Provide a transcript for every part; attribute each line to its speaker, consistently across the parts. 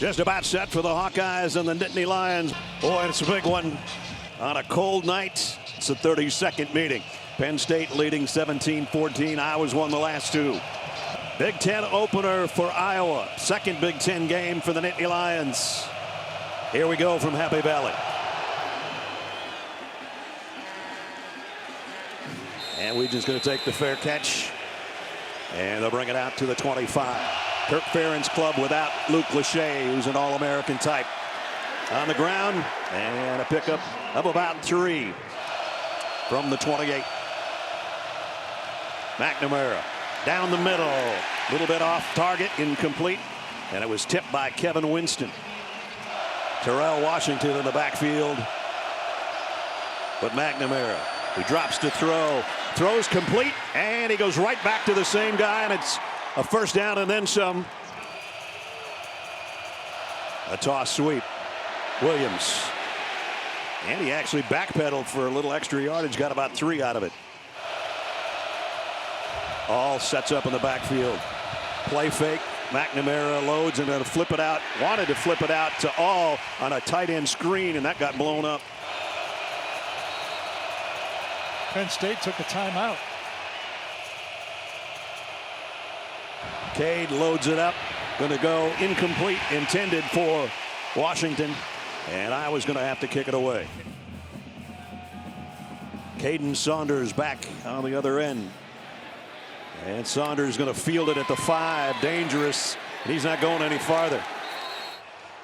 Speaker 1: Just about set for the Hawkeyes and the Nittany Lions. Boy, it's a big one on a cold night. It's the 32nd meeting. Penn State leading 17-14. Iowa's won the last two. Big Ten opener for Iowa. Second Big Ten game for the Nittany Lions. Here we go from Happy Valley. And we're just going to take the fair catch. And they'll bring it out to the 25. Kirk Ferentz club without Luke Lachey, who's an All-American type. On the ground, and a pickup of about 3 from the 28. McNamara down the middle. A little bit off target, incomplete. And it was tipped by Kevin Winston. Terrell Washington in the backfield. But McNamara, he drops to throw. Throws complete, and he goes right back to the same guy, and it's a first down and then some. A toss sweep. Williams. And he actually backpedaled for a little extra yardage, got about 3 out of it. All sets up in the backfield. Play fake. McNamara loads and then flip it out. Wanted to flip it out to All on a tight end screen, and that got blown up.
Speaker 2: Penn State took a timeout.
Speaker 1: Cade loads it up. Going to go incomplete, intended for Washington. And Iowa's going to have to kick it away. Caden Saunders back on the other end. And Saunders going to field it at the 5. Dangerous. And he's not going any farther.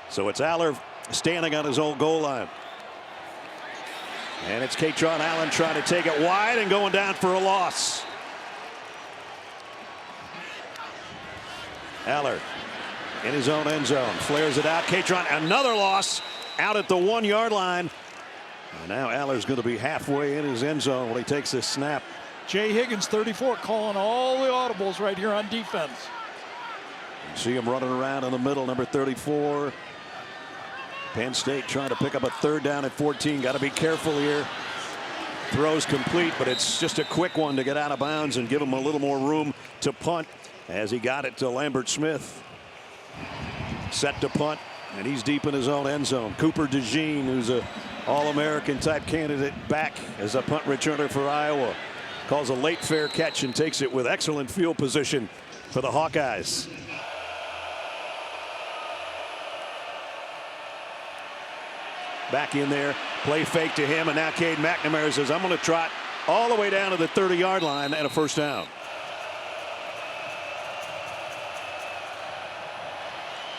Speaker 1: So it's Allar standing on his own goal line. And it's Katron Allen trying to take it wide and going down for a loss. Allar in his own end zone. Flares it out. Katron, another loss out at the 1-yard line. And now Allar's going to be halfway in his end zone when he takes this snap.
Speaker 2: Jay Higgins, 34, calling all the audibles right here on defense.
Speaker 1: You see him running around in the middle, number 34. Penn State trying to pick up a third down at 14. Got to be careful here. Throws complete, but it's just a quick one to get out of bounds and give him a little more room to punt as he got it to Lambert Smith. Set to punt, and he's deep in his own end zone. Cooper DeJean, who's a All-American type candidate, back as a punt returner for Iowa. Calls a late fair catch and takes it with excellent field position for the Hawkeyes. Back in there, play fake to him, and now Cade McNamara says, I'm going to trot all the way down to the 30-yard line and a first down.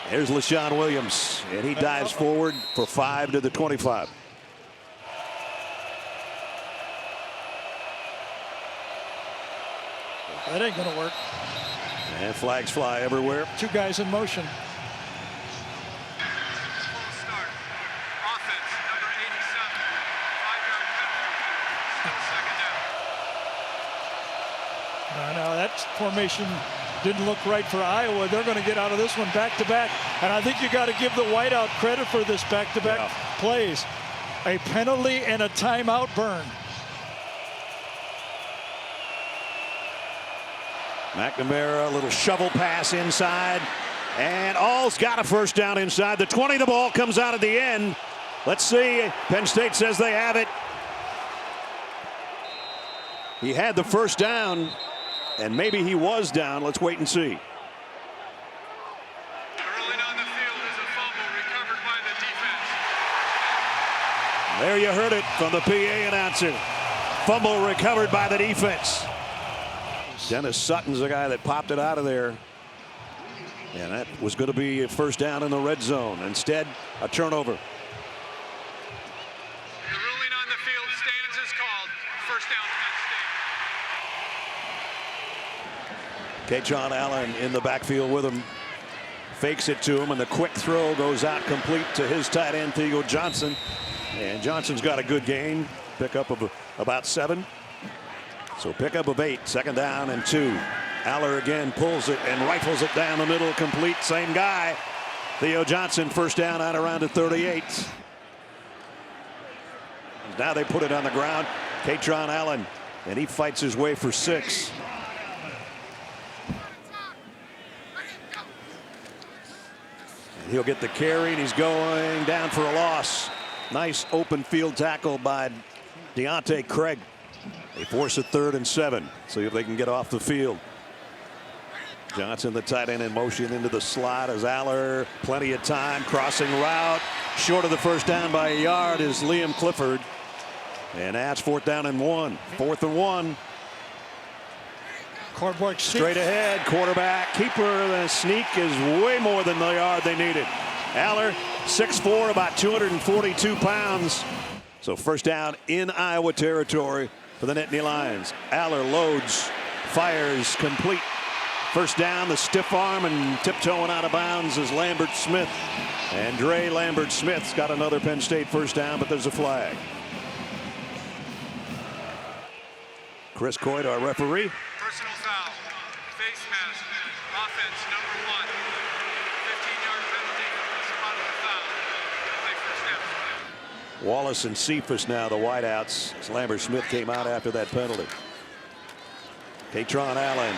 Speaker 1: There's LaShawn Williams, and he dives forward for 5 to the 25.
Speaker 2: That ain't going to work.
Speaker 1: And flags fly everywhere.
Speaker 2: 2 guys in motion. Now that formation didn't look right for Iowa. They're going to get out of this one back-to-back. And I think you got to give the whiteout credit for this back-to-back plays. A penalty and a timeout burn.
Speaker 1: McNamara, a little shovel pass inside. And All's got a first down inside the 20. The ball comes out at the end. Let's see. Penn State says they have it. He had the first down. And maybe he was down. Let's wait and see.
Speaker 3: Early on the field is a fumble recovered by the defense.
Speaker 1: There you heard it from the PA announcer. Fumble recovered by the defense. Dennis Sutton's the guy that popped it out of there. And that was going to be a first down in the red zone. Instead, a turnover.
Speaker 3: The ruling on the field stands as called. First down, Penn State.
Speaker 1: Katron Allen in the backfield with him. Fakes it to him, and the quick throw goes out complete to his tight end, Theo Johnson. And Johnson's got a good gain. Pickup of about 7. So pickup of 8, 2nd down and 2. Allar again pulls it and rifles it down the middle, complete. Same guy. Theo Johnson, first down out around the 38. Now they put it on the ground. Katron Allen, and he fights his way for 6. He'll get the carry, and he's going down for a loss. Nice open field tackle by Deontay Craig. They force a 3rd and 7. See if they can get off the field. Johnson, the tight end, in motion into the slot as Allar, plenty of time, crossing route. Short of the first down by a yard is Liam Clifford. And that's 4th down and 1. 4th and 1.
Speaker 2: Quarterback
Speaker 1: Straight ahead, quarterback, keeper. The sneak is way more than the yard they needed. Allar, 6'4", about 242 pounds. So first down in Iowa territory for the Nittany Lions. Allar loads, fires, complete. First down, the stiff arm, and tiptoeing out of bounds is Lambert Smith. And Dre Lambert Smith's got another Penn State first down, but there's a flag. Chris Coit, our referee.
Speaker 3: Personal foul. Face mask. Offense number 1. 15-yard penalty. Spot of the foul. Play first down.
Speaker 1: Wallace and Cephas now the wideouts as Lambert Smith came out after that penalty. Katron Allen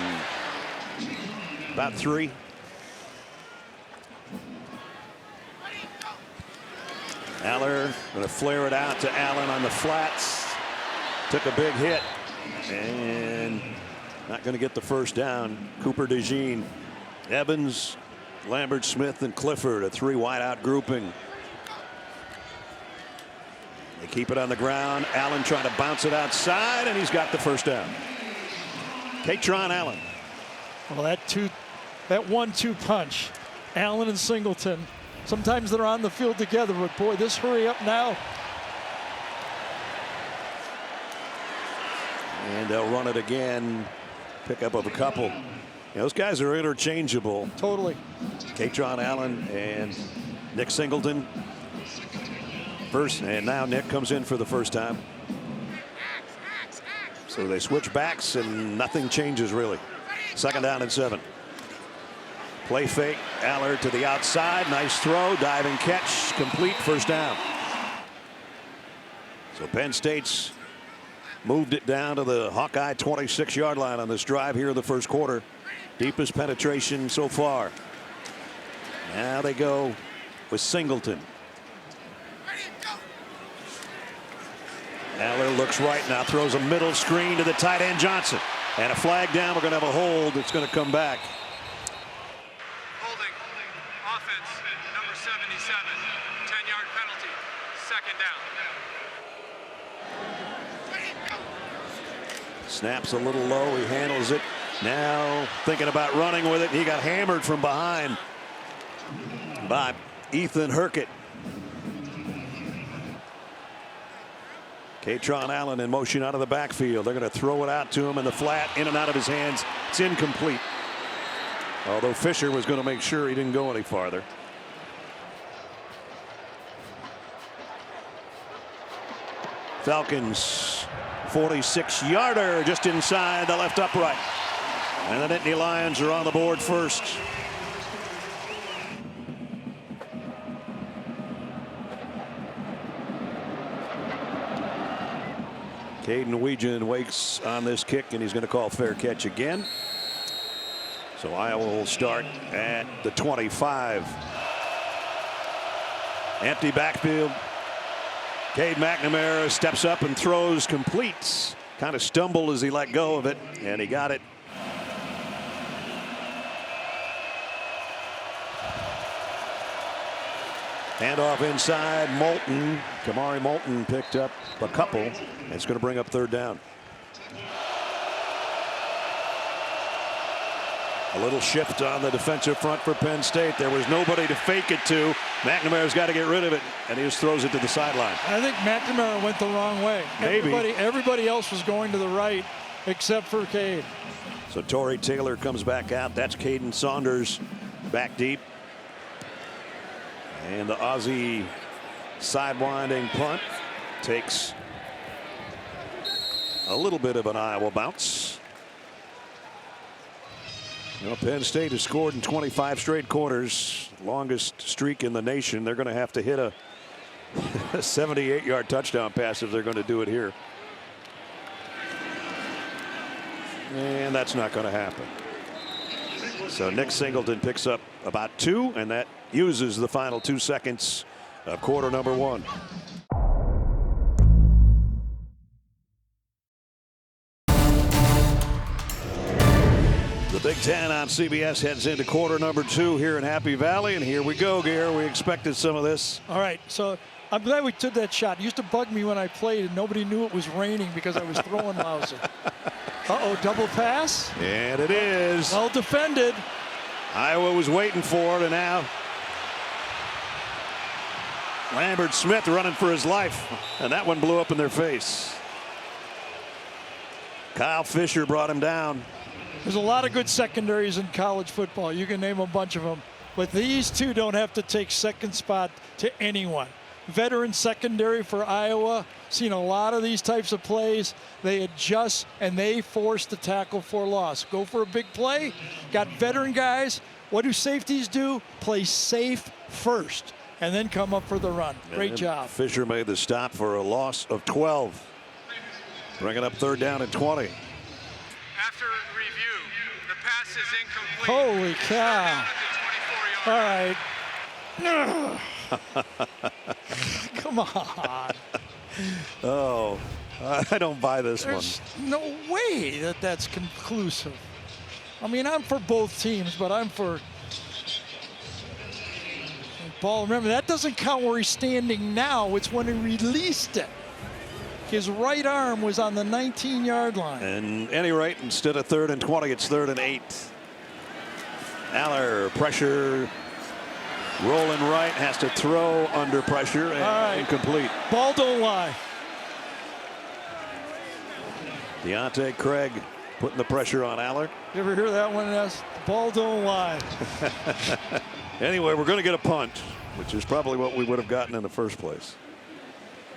Speaker 1: about 3. Allar going to flare it out to Allen on the flats. Took a big hit and not going to get the first down. Cooper DeJean, Evans, Lambert Smith, and Clifford, a 3 wideout grouping. They keep it on the ground. Allen trying to bounce it outside, and he's got the first down. Katron Allen.
Speaker 2: Well, that 1-2 punch, Allen and Singleton. Sometimes they're on the field together, but boy, this hurry up now.
Speaker 1: And they'll run it again. Pick up of a couple. Those guys are interchangeable.
Speaker 2: Totally.
Speaker 1: Katron Allen and Nick Singleton. First, and now Nick comes in for the first time. So they switch backs and nothing changes really. 2nd down and 7. Play fake. Allar to the outside. Nice throw. Diving catch. Complete. First down. So Penn State's moved it down to the Hawkeye 26-yard line on this drive here in the first quarter. Deepest penetration so far. Now they go with Singleton. Allar looks right now, throws a middle screen to the tight end Johnson. And a flag down. We're going to have a hold. It's going to come back.
Speaker 3: Holding. Offense number 77. 10-yard penalty. 2nd down.
Speaker 1: Snaps a little low. He handles it. Now thinking about running with it. He got hammered from behind by Ethan Herkett. Katron Allen in motion out of the backfield. They're going to throw it out to him in the flat, in and out of his hands. It's incomplete. Although Fisher was going to make sure he didn't go any farther. Falcons 46-yarder just inside the left upright. And the Nittany Lions are on the board first. Caden Weegan waits on this kick, and he's going to call fair catch again. So Iowa will start at the 25. Empty backfield. Cade McNamara steps up and throws, completes. Kind of stumbled as he let go of it, and he got it. Handoff inside. Moulton. Kamari Moulton picked up a couple. And it's going to bring up 3rd down. A little shift on the defensive front for Penn State. There was nobody to fake it to. McNamara's got to get rid of it, and he just throws it to the sideline.
Speaker 2: I think McNamara went the wrong way.
Speaker 1: Maybe.
Speaker 2: Everybody else was going to the right except for Cade.
Speaker 1: So Torrey Taylor comes back out. That's Caden Saunders back deep. And the Aussie sidewinding punt takes a little bit of an Iowa bounce. Well, Penn State has scored in 25 straight quarters, longest streak in the nation. They're going to have to hit a 78-yard touchdown pass if they're going to do it here. And that's not going to happen. So Nick Singleton picks up about 2, and that uses the final 2 seconds of quarter number 1. The Big Ten on CBS heads into quarter number 2 here in Happy Valley, and here we go, Gare. We expected some of this.
Speaker 2: All right, so I'm glad we took that shot. It used to bug me when I played and nobody knew it was raining because I was throwing lousy. Uh-oh, double pass.
Speaker 1: And it is.
Speaker 2: Well defended.
Speaker 1: Iowa was waiting for it, and now Lambert Smith running for his life, and that one blew up in their face. Kyle Fisher brought him down.
Speaker 2: There's a lot of good secondaries in college football. You can name a bunch of them. But these two don't have to take second spot to anyone. Veteran secondary for Iowa. Seen a lot of these types of plays. They adjust and they force the tackle for loss. Go for a big play. Got veteran guys. What do safeties do? Play safe first and then come up for the run. Great job.
Speaker 1: Fisher made the stop for a loss of 12. Bringing up 3rd down and 20.
Speaker 3: After review, the pass is incomplete.
Speaker 2: Holy cow.
Speaker 3: Down at the 24-yard
Speaker 2: All right. Come on.
Speaker 1: Oh, I don't buy this
Speaker 2: There's
Speaker 1: one.
Speaker 2: no way that that's conclusive. I mean, I'm for both teams, but I'm for ball. Remember, that doesn't count where he's standing now. It's when he released it. His right arm was on the 19-yard line.
Speaker 1: And any rate, instead of 3rd and 20, it's 3rd and 8. Allar, pressure, rolling right, has to throw under pressure, and incomplete.
Speaker 2: Ball don't lie.
Speaker 1: Deontay Craig putting the pressure on Allar.
Speaker 2: You ever hear that one? That's ball don't lie.
Speaker 1: Anyway, we're going to get a punt, which is probably what we would have gotten in the first place.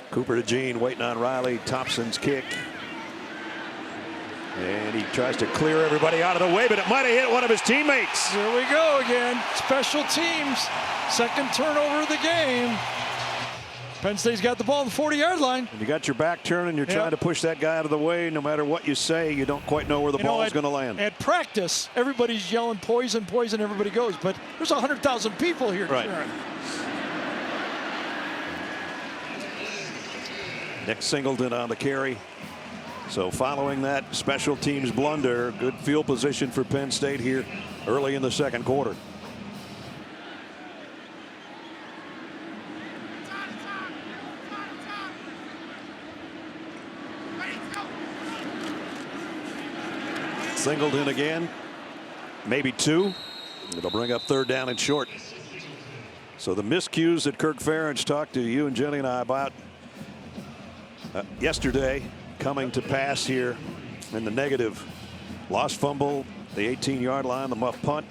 Speaker 1: Cooper DeJean waiting on Riley. Thompson's kick. And he tries to clear everybody out of the way, but it might have hit one of his teammates.
Speaker 2: Here we go again. Special teams. Second turnover of the game. Penn State's got the ball on the 40-yard line.
Speaker 1: And you got your back turning. You're trying to push that guy out of the way. No matter what you say, you don't quite know where the ball is going to land.
Speaker 2: At practice, everybody's yelling poison, poison, everybody goes. But there's 100,000 people here.
Speaker 1: Right. Nick Singleton on the carry. So following that special teams blunder, good field position for Penn State here early in the second quarter. Singleton again, maybe 2. It'll bring up 3rd down and short. So the miscues that Kirk Ferentz talked to you and Jenny and I about yesterday coming to pass here in the negative. Lost fumble, the 18-yard line, the muff punt.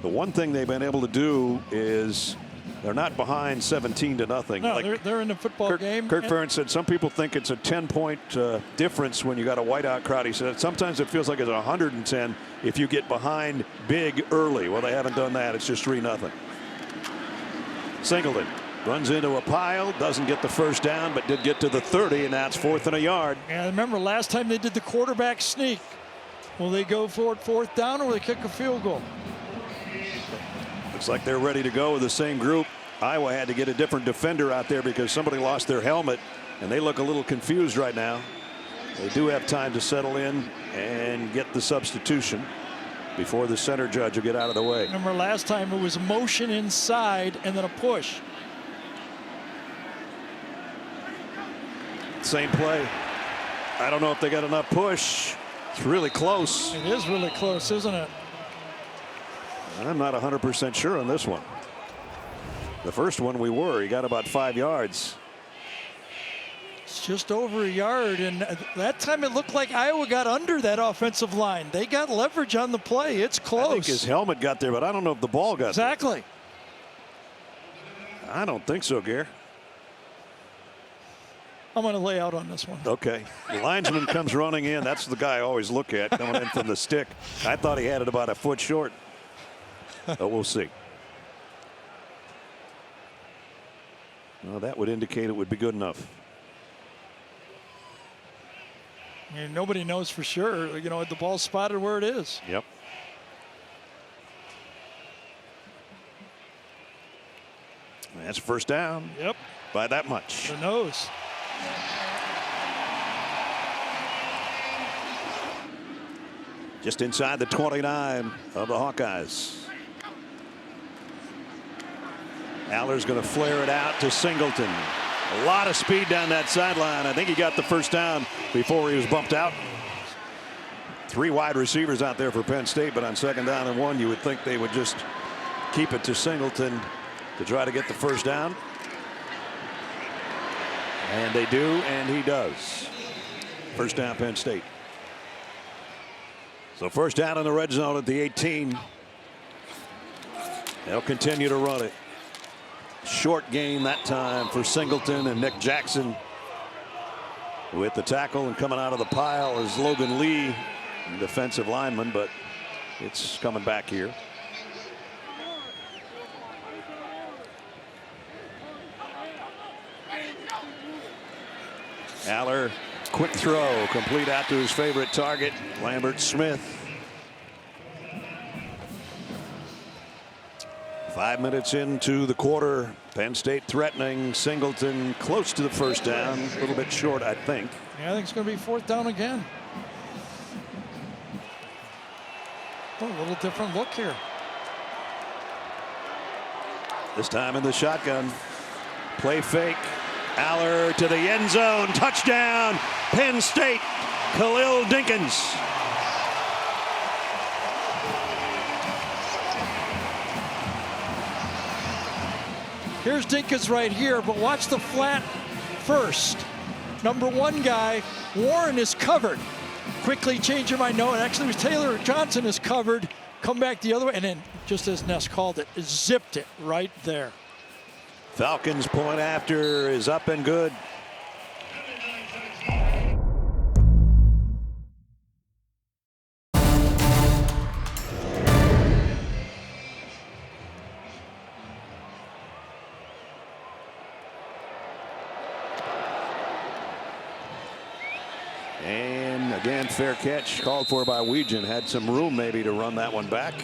Speaker 1: The one thing they've been able to do is they're not behind 17-0.
Speaker 2: No,
Speaker 1: like
Speaker 2: they're in the football game.
Speaker 1: Kirk Ferentz said some people think it's a 10-point difference when you got a whiteout crowd. He said sometimes it feels like it's 110 if you get behind big early. Well, they haven't done that. It's just 3-0. Singleton runs into a pile, doesn't get the first down, but did get to the 30, and that's 4th and a yard.
Speaker 2: And remember, last time they did the quarterback sneak. Will they go for it 4th down, or will they kick a field goal?
Speaker 1: Looks like they're ready to go with the same group. Iowa had to get a different defender out there because somebody lost their helmet, and they look a little confused right now. They do have time to settle in and get the substitution before the center judge will get out of the way.
Speaker 2: Remember, last time it was motion inside and then a push.
Speaker 1: Same play. I don't know if they got enough push. It's really close.
Speaker 2: It is really close, isn't it?
Speaker 1: I'm not 100% sure on this one. The first one we were. He got about 5 yards.
Speaker 2: It's just over a yard, and that time it looked like Iowa got under that offensive line. They got leverage on the play. It's close.
Speaker 1: I think his helmet got there, but I don't know if the ball got
Speaker 2: exactly
Speaker 1: there. I don't think so, Gare.
Speaker 2: I'm going to lay out on this one.
Speaker 1: Okay. The linesman comes running in. That's the guy I always look at coming in from the stick. I thought he had it about a foot short. But we'll see. Well, that would indicate it would be good enough.
Speaker 2: And nobody knows for sure. You know, the ball's spotted where it is.
Speaker 1: Yep. That's first down.
Speaker 2: Yep.
Speaker 1: By that much.
Speaker 2: The nose.
Speaker 1: Just inside the 29 of the Hawkeyes. Allar's going to flare it out to Singleton. A lot of speed down that sideline. I think he got the first down before he was bumped out. 3 wide receivers out there for Penn State, but on second down and 1, you would think they would just keep it to Singleton to try to get the first down. And they do, and he does. First down, Penn State. So first down in the red zone at the 18. They'll continue to run it. Short gain that time for Singleton, and Nick Jackson with the tackle, and coming out of the pile is Logan Lee, defensive lineman, but it's coming back here. Allar, quick throw, complete out to his favorite target, Lambert Smith. 5 minutes into the quarter. Penn State threatening. Singleton close to the first down. A little bit short, I think.
Speaker 2: Yeah, I think it's going to be fourth down again. A little different look here.
Speaker 1: This time in the shotgun. Play fake. Allar to the end zone. Touchdown. Penn State. Khalil Dinkins.
Speaker 2: Here's Dinkins right here, but watch the flat first. Number 1 guy, Warren, is covered. Quickly change your mind. No, it actually was Taylor Johnson is covered. Come back the other way, and then, just as Ness called it, zipped it right there.
Speaker 1: Falcons point after is up and good. And again, fair catch called for by Weegan. Had some room maybe to run that one back.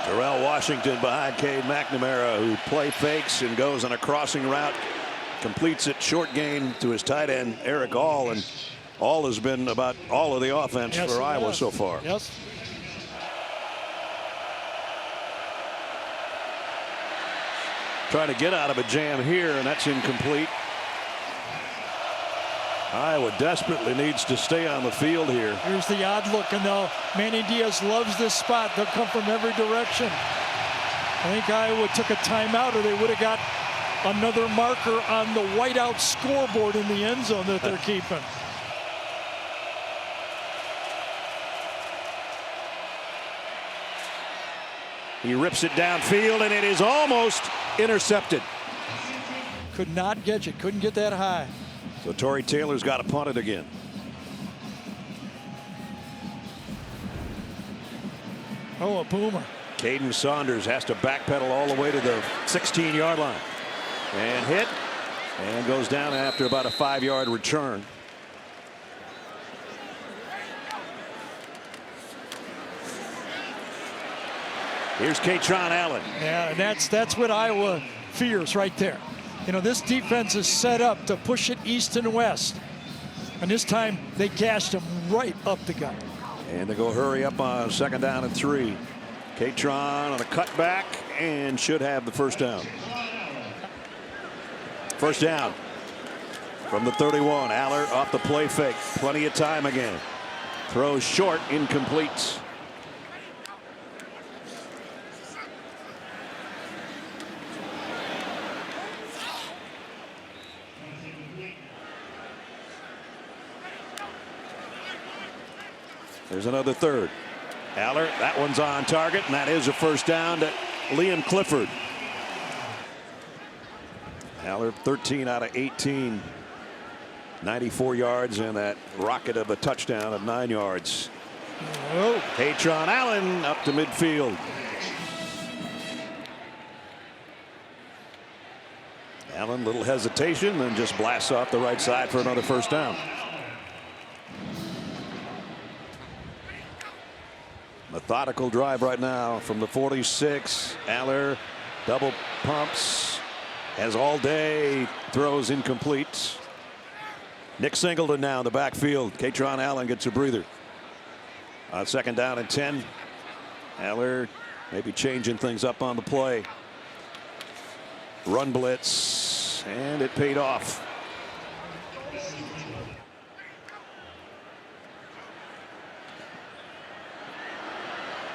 Speaker 1: Terrell Washington behind Cade McNamara, who play fakes and goes on a crossing route. Completes it, short gain to his tight end, Eric All. And All has been about all of the offense for Iowa so far.
Speaker 2: Yes.
Speaker 1: Trying to get out of a jam here, and that's incomplete. Iowa desperately needs to stay on the field here.
Speaker 2: Here's the odd look, and though Manny Diaz loves this spot, they'll come from every direction. I think Iowa took a timeout, or they would have got another marker on the whiteout scoreboard in the end zone that they're keeping.
Speaker 1: He rips it downfield, and it is almost intercepted.
Speaker 2: Could not get you, couldn't get that high.
Speaker 1: So Torrey Taylor's got to punt it again.
Speaker 2: Oh, a boomer.
Speaker 1: Caden Saunders has to backpedal all the way to the 16-yard line. And hit. And goes down after about a 5-yard return. Here's Katron Allen.
Speaker 2: Yeah, and that's what Iowa fears right there. You know, this defense is set up to push it east and west. And this time they gashed him right up the gut.
Speaker 1: And they go hurry up on second down and 3. Katron on a cutback and should have the first down. First down from the 31. Allar off the play fake. Plenty of time again. Throws short, incomplete. There's another third. Allar, that one's on target, and that is a first down to Liam Clifford. Allar 13 out of 18. 94 yards and that rocket of a touchdown of 9 yards.
Speaker 2: Oh.
Speaker 1: Katron Allen up to midfield. Allen, little hesitation, then just blasts off the right side for another first down. Methodical drive right now from the 46. Allar double pumps, has all day, throws incomplete. Nick Singleton now in the backfield. Katron Allen gets a breather. On second down and 10. Allar maybe changing things up on the play. Run blitz, and it paid off.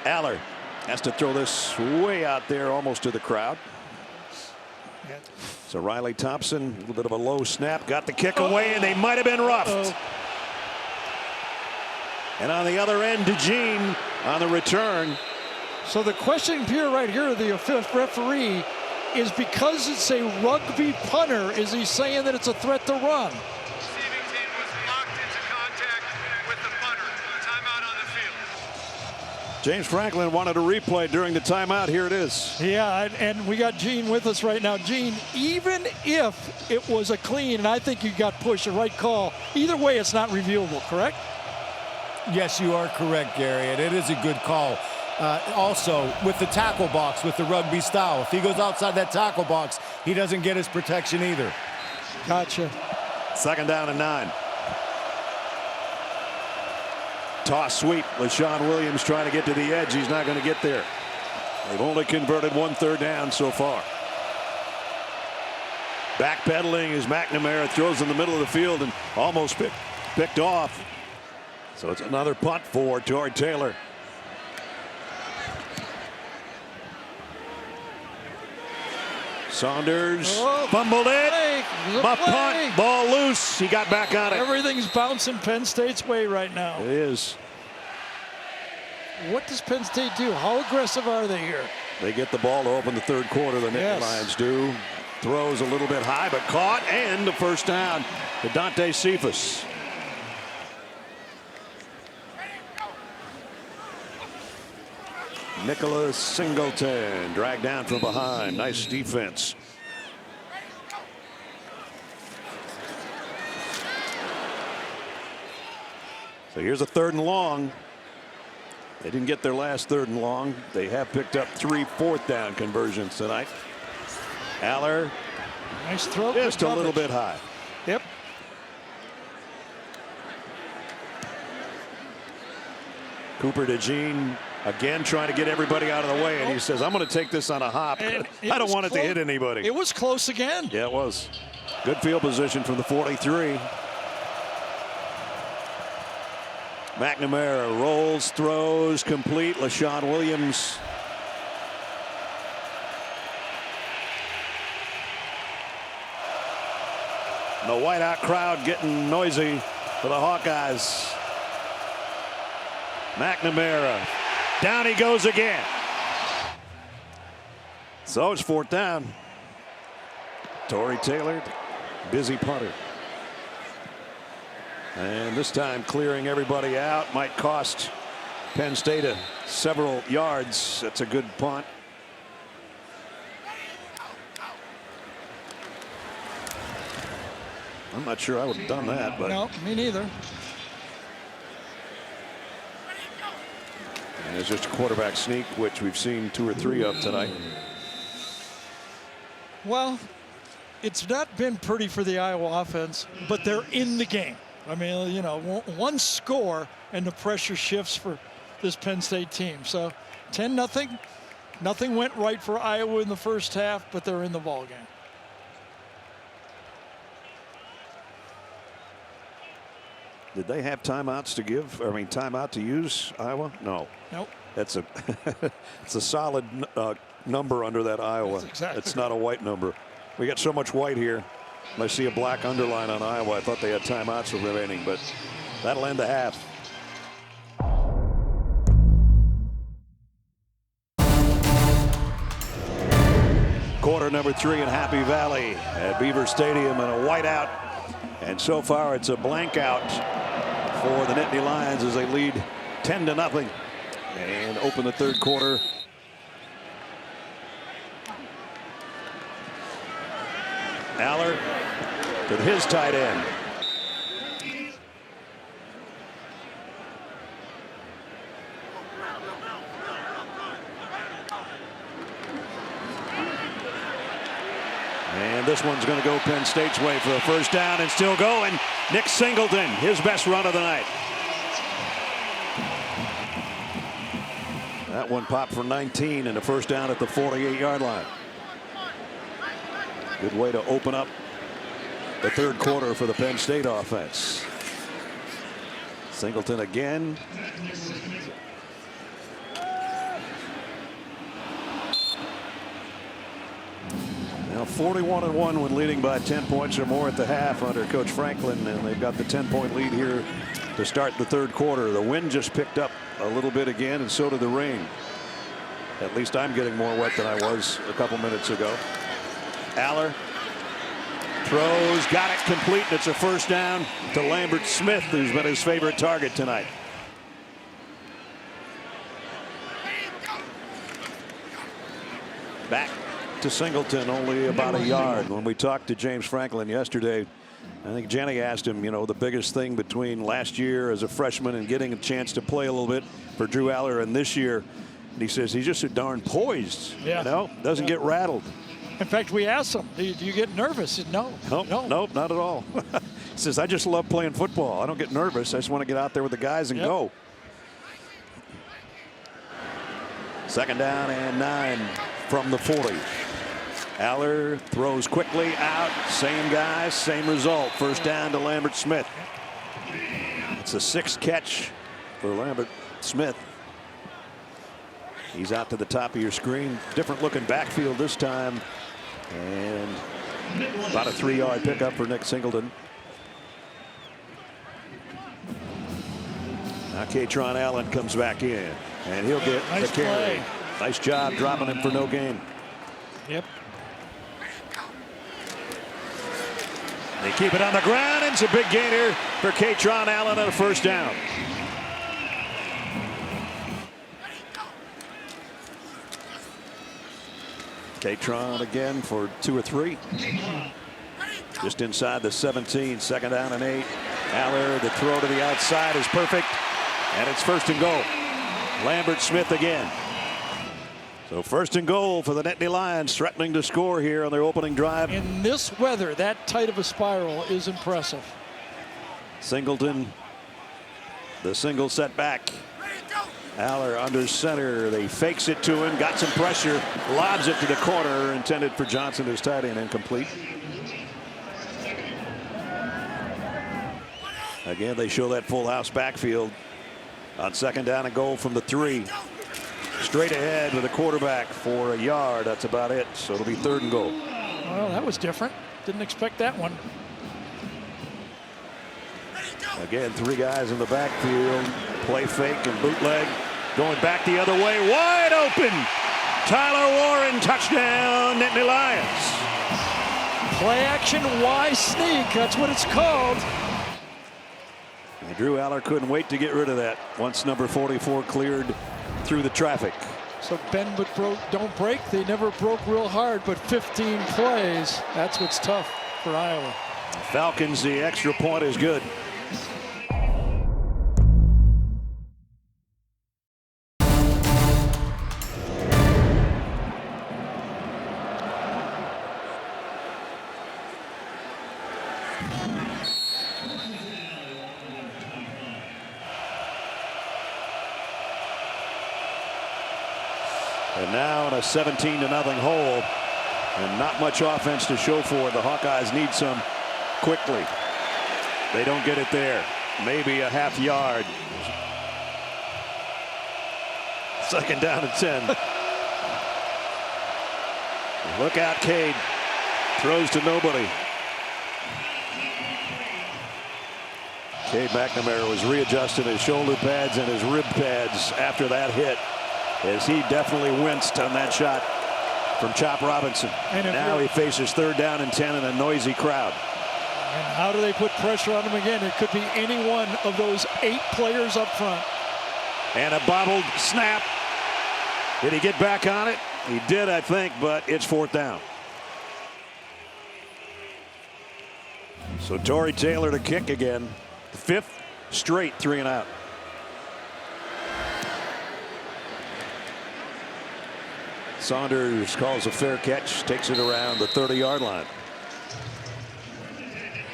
Speaker 1: Allar has to throw this way out there, almost to the crowd. So Riley Thompson, a little bit of a low snap, got the kick away, and they might have been roughed. And on the other end, DeJean on the return.
Speaker 2: So the question here, right here, the referee, is because it's a rugby punter, is he saying that it's a threat to run?
Speaker 3: Receiving team was locked into contact with the punter. Timeout on the field.
Speaker 1: James Franklin wanted a replay during the timeout. Here it is.
Speaker 2: Yeah, and we got Gene with us right now. Gene, even if it was a clean, and I think you got pushed, the right call, either way it's not reviewable, correct?
Speaker 4: Yes, you are correct, Gary, and it is a good call. Also, with the tackle box, with the rugby style, if he goes outside that tackle box, he doesn't get his protection either.
Speaker 2: Gotcha.
Speaker 1: Second down and 9. Toss sweep. LaShawn Williams trying to get to the edge. He's not going to get there. They've only converted 1 third down so far. Backpedaling as McNamara throws in the middle of the field and almost picked off. So it's another punt for Tory Taylor. Saunders fumbled it. Muff punt, ball loose. He got back on it.
Speaker 2: Everything's bouncing Penn State's way right now.
Speaker 1: It is.
Speaker 2: What does Penn State do? How aggressive are they here?
Speaker 1: They get the ball to open the third quarter. The Nittany Lions do. Throws a little bit high, but caught, and the first down to Dante Cephas. Nicholas Singleton dragged down from behind. Nice defense. So here's a 3rd and long. They didn't get their last 3rd and long. They have picked up 3 fourth down conversions tonight. Allar.
Speaker 2: Nice throw.
Speaker 1: Just a little bit high.
Speaker 2: Yep.
Speaker 1: Cooper DeJean again trying to get everybody out of the way, and he says, I'm going to take this on a hop. I don't want it to hit anybody.
Speaker 2: It was close again.
Speaker 1: Yeah, it was. Good field position from the 43. McNamara rolls, throws, complete. LaShawn Williams. The whiteout crowd getting noisy for the Hawkeyes. McNamara. Down he goes again. So it's 4th down. Tory Taylor, busy punter. And this time clearing everybody out might cost Penn State several yards. That's a good punt. I'm not sure I would have done that, but
Speaker 2: no, me neither.
Speaker 1: and it's just a quarterback sneak, which we've seen 2 or 3 of tonight.
Speaker 2: Well, it's not been pretty for the Iowa offense, but they're in the game. I mean, you know, 1 score and the pressure shifts for this Penn State team. So 10-0. Nothing went right for Iowa in the first half, but they're in the ball game.
Speaker 1: Did they have timeouts to give? I mean, timeout to use, Iowa? No.
Speaker 2: Nope.
Speaker 1: That's it's a solid number under that Iowa.
Speaker 2: Exactly.
Speaker 1: It's not a white number. We got so much white here. I see a black underline on Iowa. I thought they had timeouts remaining, but that'll end the half. Quarter number 3 in Happy Valley at Beaver Stadium, and a whiteout. And so far it's a blank out for the Nittany Lions as they lead 10-0 and open the 3rd quarter. Allar to his tight end. And this one's going to go Penn State's way for a first down and still going. Nick Singleton, his best run of the night. That one popped for 19 and a first down at the 48-yard line. Good way to open up the third quarter for the Penn State offense. Singleton again. Now 41-1 when leading by 10 points or more at the half under Coach Franklin, and they've got the 10-point lead here to start the third quarter. The wind just picked up a little bit again, and so did the rain. At least I'm getting more wet than I was a couple minutes ago. Allar throws, got it complete, and it's a first down to Lambert Smith, who's been his favorite target tonight. Back to Singleton, only about a yard. When we talked to James Franklin yesterday, I think Jenny asked him, you know, the biggest thing between last year as a freshman and getting a chance to play a little bit for Drew Allar and this year. And he says he's just so darn poised, you know, doesn't get rattled.
Speaker 2: In fact, we asked him, do you get nervous? He said, no.
Speaker 1: Nope, not at all. He says, I just love playing football. I don't get nervous. I just want to get out there with the guys and go. Second down and 9 from the 40. Allar throws quickly out. Same guy, same result. First down to Lambert Smith. It's a 6th catch for Lambert Smith. He's out to the top of your screen. Different looking backfield this time. And about a 3-yard pickup for Nick Singleton. Now Katron Allen comes back in, and he'll get the carry. Nice job dropping him for no gain.
Speaker 2: Yep.
Speaker 1: They keep it on the ground, and it's a big gainer for Katron Allen and a first down. Katron again for 2 or 3. Just inside the 17, second down and 8. Allar, the throw to the outside is perfect, and it's first and goal. Lambert Smith again. So first and goal for the Nittany Lions, threatening to score here on their opening drive.
Speaker 2: In this weather, that tight of a spiral is impressive.
Speaker 1: Singleton, the single set back. Allar under center. They fakes it to him, got some pressure, lobs it to the corner, intended for Johnson, his tight end, incomplete. Again, they show that full house backfield on second down and goal from the 3. Straight ahead with a quarterback for a yard. That's about it. So it'll be third and goal.
Speaker 2: Well, that was different. Didn't expect that one.
Speaker 1: Again, 3 guys in the backfield. Play fake and bootleg. Going back the other way. Wide open. Tyler Warren, touchdown, Nittany Lions.
Speaker 2: Play action, Y sneak. That's what it's called.
Speaker 1: And Drew Allar couldn't wait to get rid of that once number 44 cleared through the traffic.
Speaker 2: So bend but don't break. They never broke real hard, but 15 plays. That's what's tough for Iowa.
Speaker 1: Falcons, the extra point is good. And now in a 17-0 hole, and not much offense to show for it. The Hawkeyes need some quickly. They don't get it there. Maybe a half yard. Second down and 10. Look out, Cade. Throws to nobody. Cade McNamara was readjusting his shoulder pads and his rib pads after that hit, as he definitely winced on that shot from Chop Robinson. And now he faces third down and 10 in a noisy crowd.
Speaker 2: And how do they put pressure on him again? It could be any one of those 8 players up front.
Speaker 1: And a bobbled snap. Did he get back on it? He did, I think, but it's fourth down. So Torrey Taylor to kick again. 5th straight 3 and out. Saunders calls a fair catch, takes it around the 30-yard line.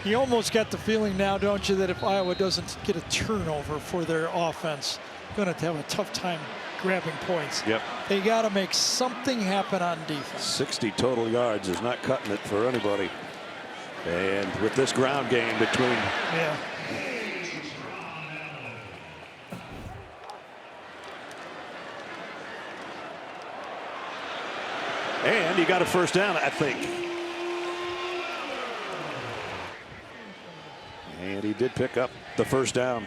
Speaker 2: You almost got the feeling now, don't you, that if Iowa doesn't get a turnover for their offense, they're going to have a tough time grabbing points.
Speaker 1: Yep.
Speaker 2: They got to make something happen on defense.
Speaker 1: 60 total yards is not cutting it for anybody. And with this ground game between.
Speaker 2: Yeah.
Speaker 1: And he got a first down, I think. And he did pick up the first down.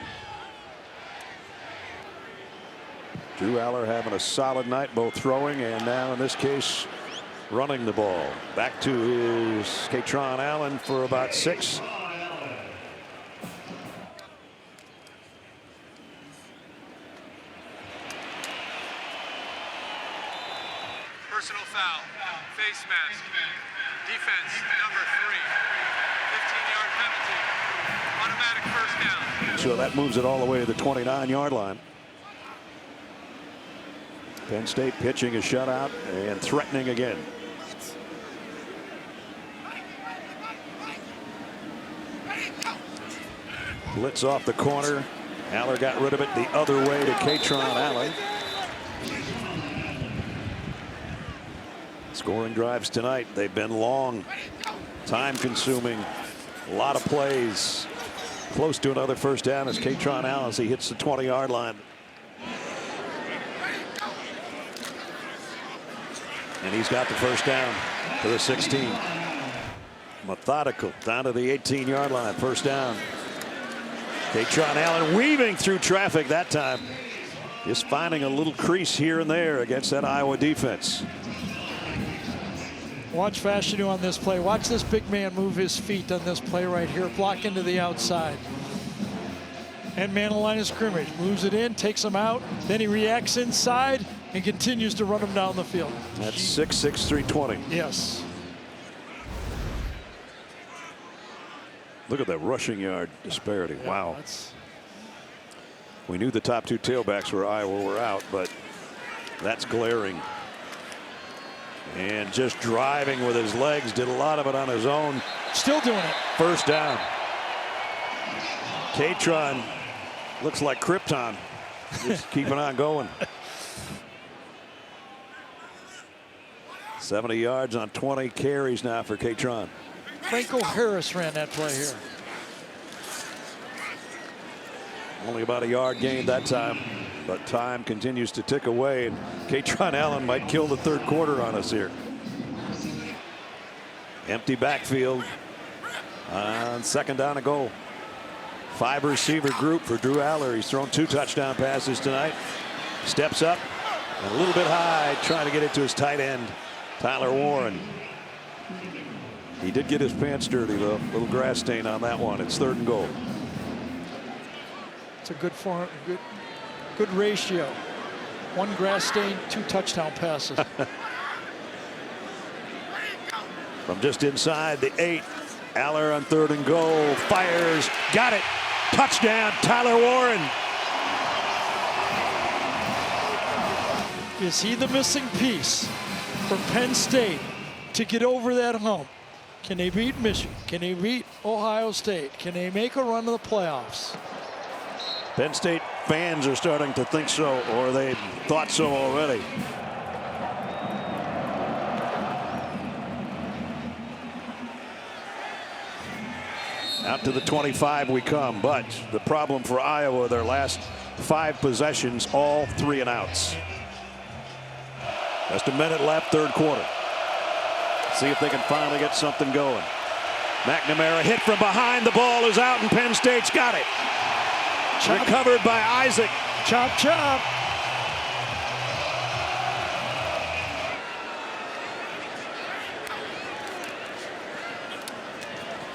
Speaker 1: Drew Allar having a solid night, both throwing and now in this case running the ball. Back to his Katron Allen for about 6.
Speaker 3: Personal foul, face mask, defense number 3, 15-yard penalty, automatic first down.
Speaker 1: So that moves it all the way to the 29-yard line. Penn State pitching a shutout and threatening again. Blitz off the corner. Allar got rid of it the other way to Katron Allen. Scoring drives tonight. They've been long, time consuming, a lot of plays. Close to another first down as Katron Allen as he hits the 20-yard line. And he's got the first down to the 16. Methodical down to the 18-yard line. First down. Katron Allen weaving through traffic that time. Just finding a little crease here and there against that Iowa defense.
Speaker 2: Watch Fashanu on this play. Watch this big man move his feet on this play right here. Block into the outside. And man the line of scrimmage. Moves it in, takes him out. Then he reacts inside and continues to run him down the field.
Speaker 1: That's 6'6", 320.
Speaker 2: Yes.
Speaker 1: Look at that rushing yard disparity.
Speaker 2: Yeah,
Speaker 1: wow.
Speaker 2: That's...
Speaker 1: We knew the top 2 tailbacks for Iowa were out, but that's glaring. And just driving with his legs, did a lot of it on his own.
Speaker 2: Still doing it.
Speaker 1: First down. Katron looks like Krypton. Just keeping on going. 70 yards on 20 carries now for Katron.
Speaker 2: Franco Harris ran that play here.
Speaker 1: Only about a yard gained that time, but time continues to tick away, and Katron Allen might kill the third quarter on us here. Empty backfield on second down and goal. 5 receiver group for Drew Allar. He's thrown 2 touchdown passes tonight. Steps up and a little bit high, trying to get it to his tight end, Tyler Warren. He did get his pants dirty though. Little grass stain on that one. It's 3rd and goal.
Speaker 2: It's a good form, good ratio. 1 grass stain, 2 touchdown passes.
Speaker 1: From just inside the 8, Allar on 3rd and goal, fires, got it, touchdown, Tyler Warren.
Speaker 2: Is he the missing piece for Penn State to get over that hump? Can they beat Michigan? Can they beat Ohio State? Can they make a run to the playoffs?
Speaker 1: Penn State fans are starting to think so, or they thought so already. Out to the 25 we come, but the problem for Iowa, their last 5 possessions, all 3 and outs. Just a minute left, 3rd quarter. See if they can finally get something going. McNamara hit from behind. The ball is out, and Penn State's got it.
Speaker 2: Chop.
Speaker 1: Recovered by Isaac.
Speaker 2: Chop, chop.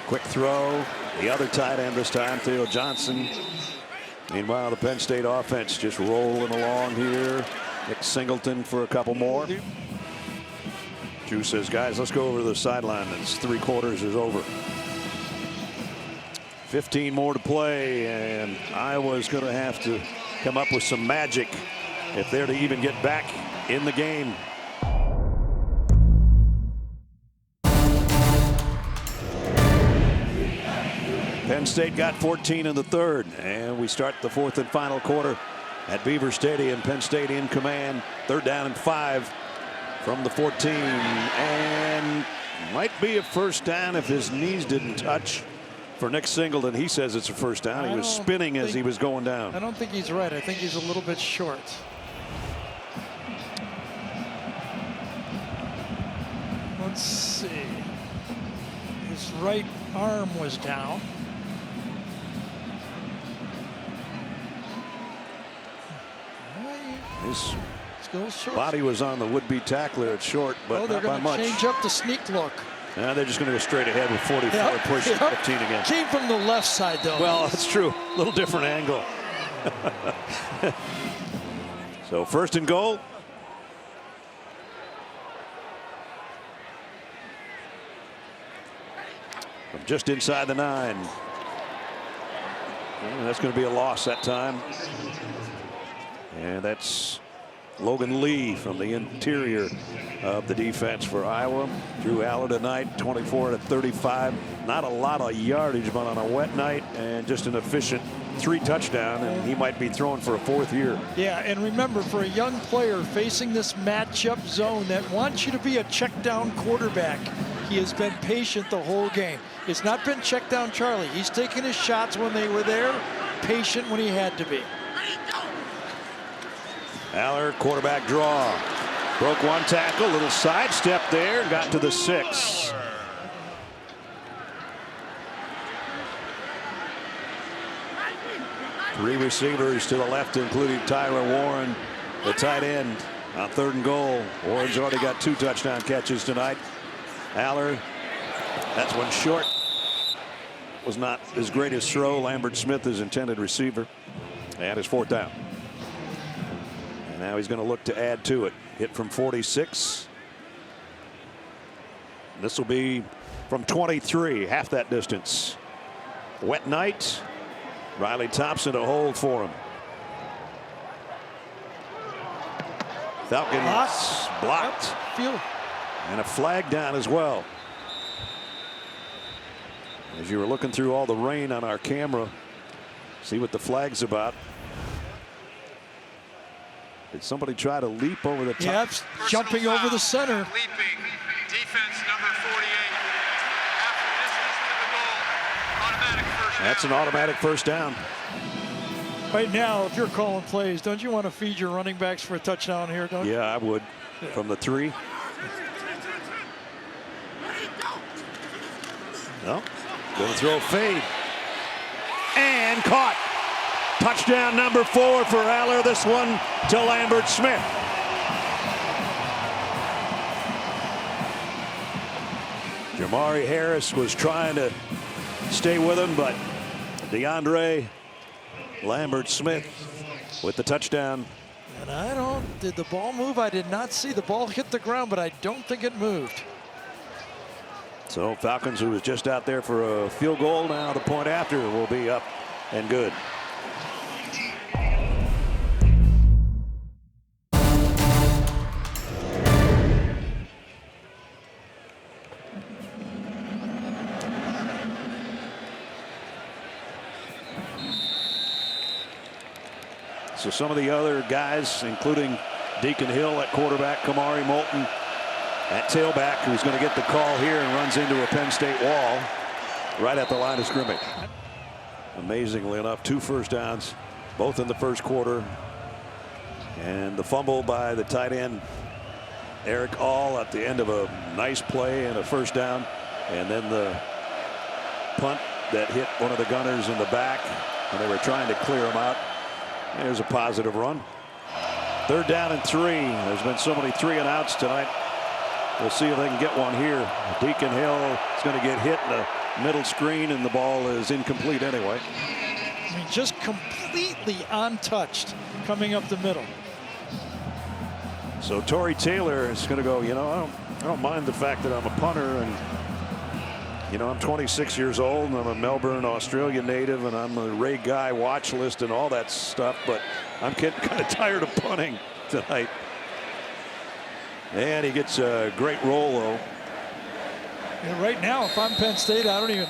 Speaker 1: Quick throw. The other tight end this time, Theo Johnson. Meanwhile, the Penn State offense just rolling along here. Nick Singleton for a couple more. Drew says, guys, let's go over to the sideline. It's 3 quarters is over. 15 more to play, and Iowa's going to have to come up with some magic if they're to even get back in the game. Penn State got 14 in the third, and we start the fourth and final quarter at Beaver Stadium. Penn State in command, 3rd down and 5 from the 14, and might be a first down if his knees didn't touch. For Nick Singleton, he says it's a first down. He was spinning as he was going down.
Speaker 2: I don't think he's right. I think he's a little bit short. Let's see. His right arm was down.
Speaker 1: His body was on the would-be tackler at short, but
Speaker 2: they're
Speaker 1: not by much.
Speaker 2: Change up the sneak look.
Speaker 1: Now they're just going to go straight ahead with 44, push 15 again.
Speaker 2: Came from the left side, though.
Speaker 1: Well, that's true. A little different angle. So 1st and goal. From just inside the 9. And that's going to be a loss that time. And that's Logan Lee from the interior of the defense for Iowa. Drew Allar tonight, 24 to 35. Not a lot of yardage, but on a wet night and just an efficient 3 touchdown, and he might be throwing for a 4th year.
Speaker 2: Yeah, and remember, for a young player facing this matchup zone that wants you to be a check down quarterback, he has been patient the whole game. It's not been check down Charlie. He's taken his shots when they were there, patient when he had to be.
Speaker 1: Allar, quarterback draw. Broke one tackle, little sidestep there, got to the 6. Three receivers to the left, including Tyler Warren, the tight end, on 3rd and goal. Warren's already got 2 touchdown catches tonight. Allar, that's one short. Was not his greatest throw. Lambert Smith, his intended receiver, and his 4th down. Now he's going to look to add to it. Hit from 46. This will be from 23, half that distance. Wet night. Riley Thompson to hold for him. Falcons blocked. And a flag down as well. As you were looking through all the rain on our camera, see what the flag's about. Did somebody try to leap over the top?
Speaker 2: Yep, jumping over the center.
Speaker 3: Leaping. Defense number 48. After distance to the goal. Automatic first down.
Speaker 1: That's an automatic first down.
Speaker 2: Right now, if you're calling plays, don't you want to feed your running backs for a touchdown here, don't you?
Speaker 1: Yeah, I would. From the 3. No. Going to throw a fade. And caught. Touchdown number 4 for Allar. This one to Lambert Smith. Jamari Harris was trying to stay with him, but DeAndre Lambert Smith with the touchdown.
Speaker 2: And did the ball move? I did not see the ball hit the ground, but I don't think it moved.
Speaker 1: So Falcons, who was just out there for a field goal, now the point after will be up and good. So some of the other guys, including Deacon Hill at quarterback, Kamari Moulton at tailback, who's going to get the call here and runs into a Penn State wall right at the line of scrimmage. Amazingly enough, 2 first downs, both in the first quarter. And the fumble by the tight end, Eric All, at the end of a nice play and a first down. And then the punt that hit one of the gunners in the back when they were trying to clear him out. There's a positive run. 3rd down and 3. There's been so many 3 and outs tonight. We'll see if they can get one here. Deacon Hill is going to get hit in the middle screen, and the ball is incomplete anyway.
Speaker 2: I mean, just completely untouched coming up the middle.
Speaker 1: So Torrey Taylor is going to go, I don't mind the fact that I'm a punter, and You know, I'm 26 years old and I'm a Melbourne, Australia native, and I'm a Ray Guy watch list and all that stuff, but I'm getting kind of tired of punting tonight. And he gets a great roll, though.
Speaker 2: And right now, if I'm Penn State, I don't even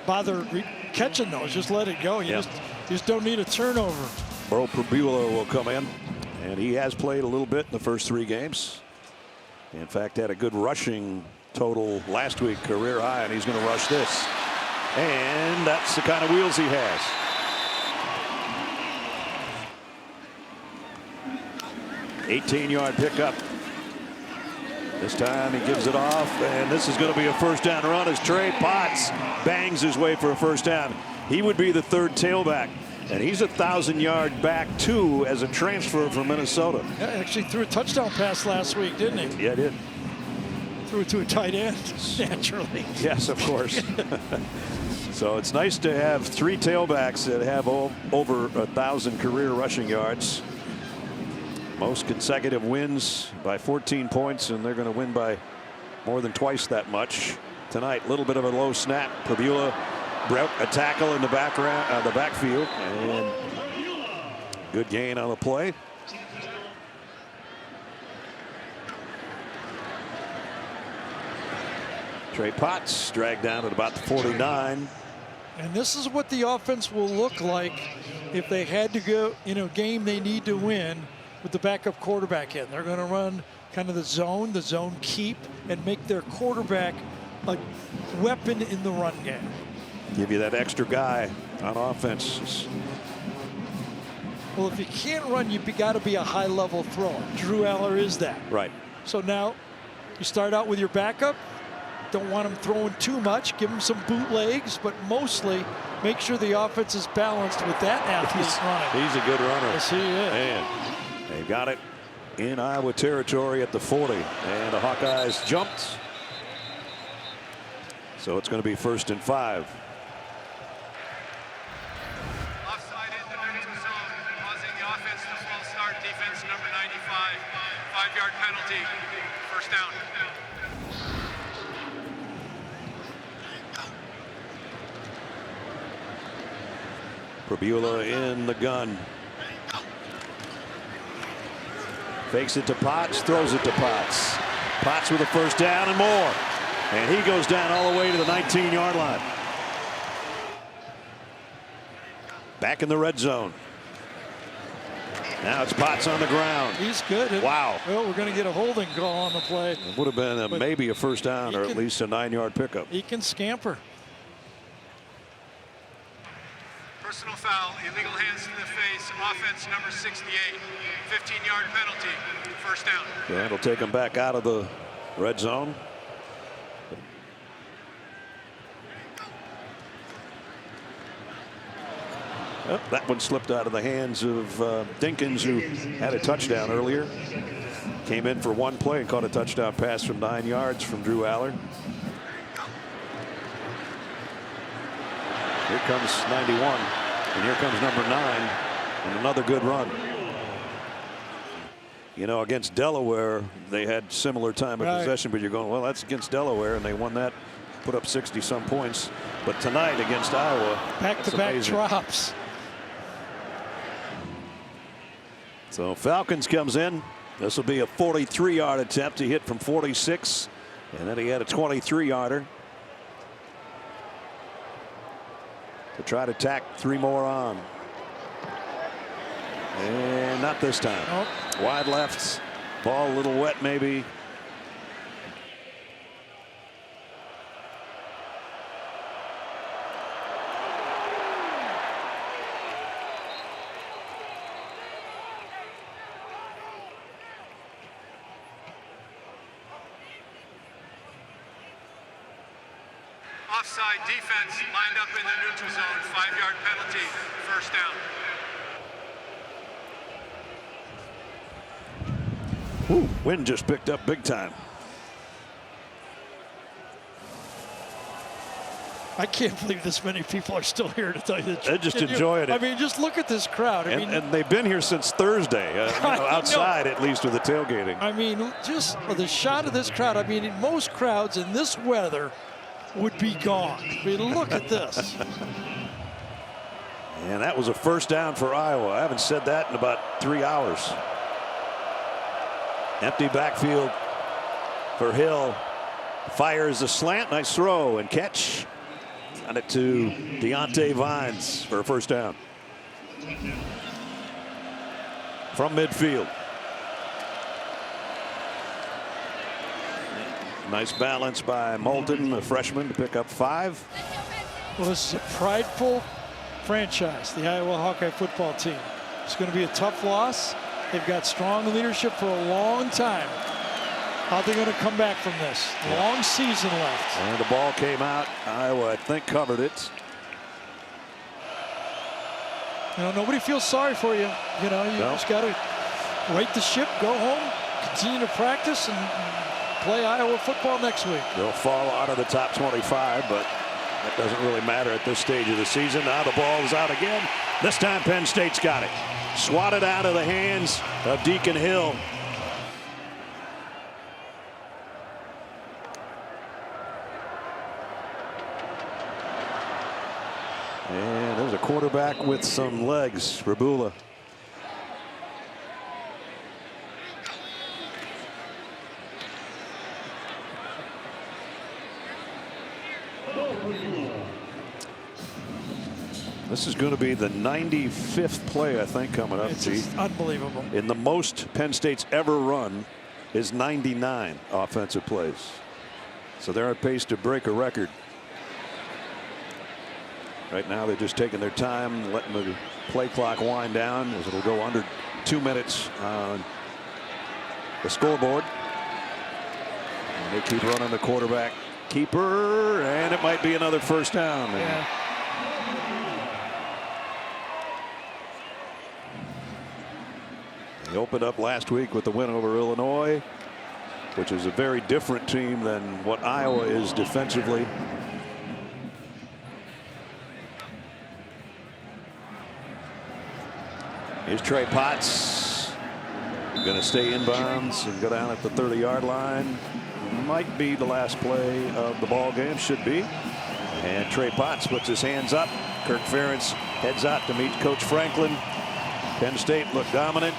Speaker 2: bother catching those. Just let it go. You just don't need a turnover.
Speaker 1: Burrow Prabula will come in, and he has played a little bit in the first 3 games. In fact, had a good rushing total last week, career high, and he's going to rush this. And that's the kind of wheels he has. $18-yard pickup. This time he gives it off, and this is going to be a first down run as Trey Potts bangs his way for a first down. He would be the 3rd tailback, and he's a 1,000-yard back too as a transfer from Minnesota.
Speaker 2: Yeah, actually threw a touchdown pass last week, didn't he?
Speaker 1: Yeah, he did.
Speaker 2: Threw it to a tight end, naturally.
Speaker 1: Yes, of course. So it's nice to have 3 tailbacks that have over 1,000 career rushing yards. Most consecutive wins by 14 points, and they're going to win by more than twice that much tonight. A little bit of a low snap. Prabula broke a tackle in the backfield, and good gain on the play. Trey Potts dragged down at about the 49.
Speaker 2: And this is what the offense will look like if they had to go in a game they need to win with the backup quarterback in. They're going to run kind of the zone keep, and make their quarterback a weapon in the run game.
Speaker 1: Give you that extra guy on offense.
Speaker 2: Well, if you can't run, you've got to be a high-level thrower. Drew Allar is that.
Speaker 1: Right.
Speaker 2: So now you start out with your backup. Don't want him throwing too much. Give him some bootlegs, but mostly make sure the offense is balanced with that athlete running.
Speaker 1: He's a good runner.
Speaker 2: Yes, he is.
Speaker 1: And they got it in Iowa territory at the 40, and the Hawkeyes jumped. So it's going to be 1st and 5.
Speaker 3: Offside in the neutral zone, causing the offense to false start. Defense number 95. 5-yard penalty. First down.
Speaker 1: Prabula in the gun. Fakes it to Potts, throws it to Potts. Potts with a first down and more. And he goes down all the way to the 19-yard line. Back in the red zone. Now it's Potts on the ground.
Speaker 2: He's good.
Speaker 1: Wow.
Speaker 2: Well, we're going to get a holding call on the play.
Speaker 1: It would have been maybe a first down or at least a 9-yard pickup.
Speaker 2: He can scamper.
Speaker 3: Personal foul, illegal hands to the face, offense number 68. 15-yard penalty, first down.
Speaker 1: So that'll take him back out of the red zone. Oh, that one slipped out of the hands of Dinkins, who had a touchdown earlier. Came in for 1 play and caught a touchdown pass from 9 yards from Drew Allar. Here comes 91, and here comes number 9, and another good run. You know, against Delaware, they had similar time of possession, but you're going, well, that's against Delaware, and they won that, put up 60-some points. But tonight against Iowa,
Speaker 2: back-to-back drops.
Speaker 1: So Falcons comes in. This will be a 43-yard attempt. He hit from 46, and then he had a 23-yarder. To try to tack 3 more on. And not this time.
Speaker 2: Nope.
Speaker 1: Wide left. Ball a little wet maybe.
Speaker 3: Offside defense lined up in the neutral zone. 5-yard penalty, first down.
Speaker 1: Ooh, wind just picked up big time.
Speaker 2: I can't believe this many people are still here, to tell you the truth.
Speaker 1: They're just enjoying it.
Speaker 2: I mean, just look at this crowd.
Speaker 1: And they've been here since Thursday, outside at least with the tailgating.
Speaker 2: I mean, just the shot of this crowd. I mean, in most crowds in this weather, would be gone. I mean, look at this.
Speaker 1: And that was a first down for Iowa. I haven't said that in about 3 hours. Empty backfield for Hill. Fires a slant. Nice throw and catch. Got it to Deontay Vines for a first down. From midfield. Nice balance by Moulton, a freshman, to pick up 5.
Speaker 2: Well, this is a prideful franchise, the Iowa Hawkeye football team. It's going to be a tough loss. They've got strong leadership for a long time. How are they going to come back from this? Long season left.
Speaker 1: And the ball came out. Iowa, I think, covered it.
Speaker 2: You know, nobody feels sorry for you. You know, you just got to right the ship, go home, continue to practice, and play Iowa football next week.
Speaker 1: They'll fall out of the top 25, but that doesn't really matter at this stage of the season. Now the ball is out again. This time Penn State's got it. Swatted out of the hands of Deacon Hill. And there's a quarterback with some legs, Rabula. This is going to be the 95th play, I think, coming up.
Speaker 2: It's just unbelievable.
Speaker 1: In the most Penn State's ever run is 99 offensive plays. So they're on pace to break a record. Right now they're just taking their time, letting the play clock wind down as it'll go under 2 minutes on the scoreboard. And they keep running the quarterback keeper, and it might be another first down.
Speaker 2: Yeah.
Speaker 1: They opened up last week with the win over Illinois, which is a very different team than what Iowa is defensively. Here's Trey Potts. Going to stay inbounds and go down at the 30-yard line. Might be the last play of the ball game. Should be. And Trey Potts puts his hands up. Kirk Ferentz heads out to meet Coach Franklin. Penn State looked dominant.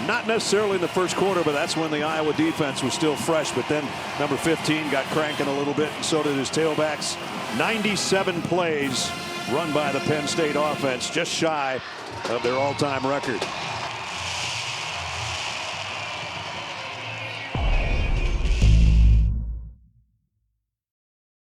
Speaker 1: Not necessarily in the first quarter, but that's when the Iowa defense was still fresh. But then number 15 got cranking a little bit, and so did his tailbacks. 97 plays run by the Penn State offense, just shy of their all-time record.